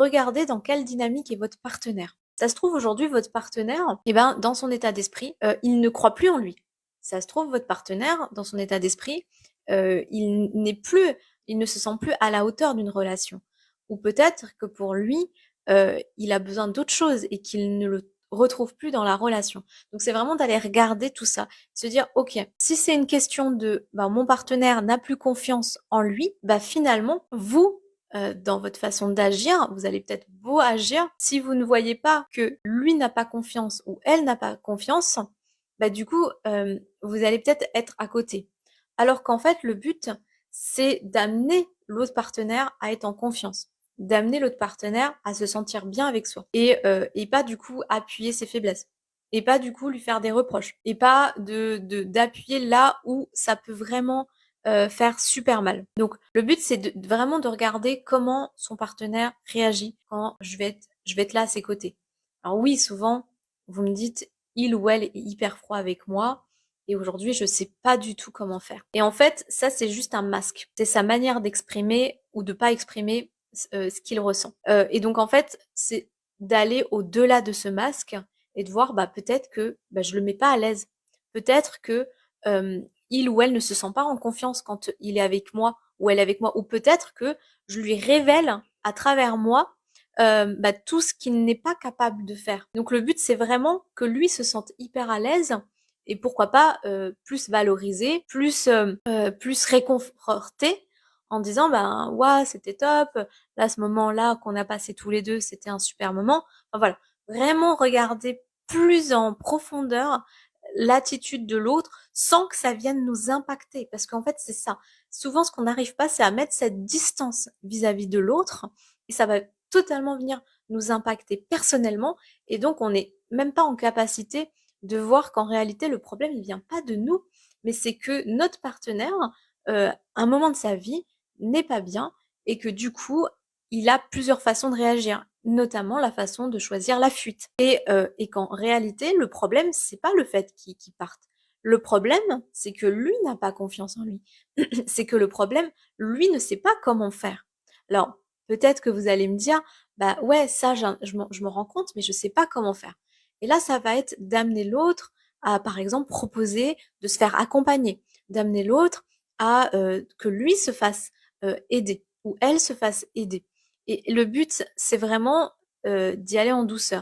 regardez dans quelle dynamique est votre partenaire. Ça se trouve aujourd'hui votre partenaire, eh ben, dans son état d'esprit, il ne croit plus en lui. Ça se trouve votre partenaire, dans son état d'esprit, il ne se sent plus à la hauteur d'une relation. Ou peut-être que pour lui, il a besoin d'autre chose et qu'il ne le retrouve plus dans la relation. Donc c'est vraiment d'aller regarder tout ça, se dire OK, si c'est une question de mon partenaire n'a plus confiance en lui, finalement vous dans votre façon d'agir, vous allez peut-être beau agir, si vous ne voyez pas que lui n'a pas confiance ou elle n'a pas confiance, du coup vous allez peut-être être à côté. Alors qu'en fait le but c'est d'amener l'autre partenaire à être en confiance, d'amener l'autre partenaire à se sentir bien avec soi et pas du coup appuyer ses faiblesses et pas du coup lui faire des reproches et pas d'appuyer là où ça peut vraiment faire super mal. Donc le but c'est vraiment de regarder comment son partenaire réagit quand je vais être là à ses côtés. Alors oui, souvent vous me dites il ou elle est hyper froid avec moi et aujourd'hui je sais pas du tout comment faire. Et en fait ça c'est juste un masque, c'est sa manière d'exprimer ou de pas exprimer ce qu'il ressent. Et donc en fait c'est d'aller au-delà de ce masque et de voir peut-être que je le mets pas à l'aise. Peut-être que il ou elle ne se sent pas en confiance quand il est avec moi ou elle est avec moi. Ou peut-être que je lui révèle à travers moi tout ce qu'il n'est pas capable de faire. Donc le but c'est vraiment que lui se sente hyper à l'aise et pourquoi pas plus valorisé, plus réconforté en disant ouah c'était top, là ce moment-là qu'on a passé tous les deux c'était un super moment. Enfin, voilà, vraiment regarder plus en profondeur l'attitude de l'autre sans que ça vienne nous impacter. Parce qu'en fait, c'est ça. Souvent, ce qu'on n'arrive pas, c'est à mettre cette distance vis-à-vis de l'autre et ça va totalement venir nous impacter personnellement et donc on n'est même pas en capacité de voir qu'en réalité, le problème, il vient pas de nous, mais c'est que notre partenaire, un moment de sa vie, n'est pas bien et que du coup, il a plusieurs façons de réagir, notamment la façon de choisir la fuite. Et qu'en réalité, le problème, c'est pas le fait qu'il parte. Le problème, c'est que lui n'a pas confiance en lui. C'est que le problème, lui ne sait pas comment faire. Alors, peut-être que vous allez me dire, ouais, ça, je me rends compte, mais je sais pas comment faire. Et là, ça va être d'amener l'autre à, par exemple, proposer de se faire accompagner, d'amener l'autre à que lui se fasse aider ou elle se fasse aider. Et le but, c'est vraiment d'y aller en douceur.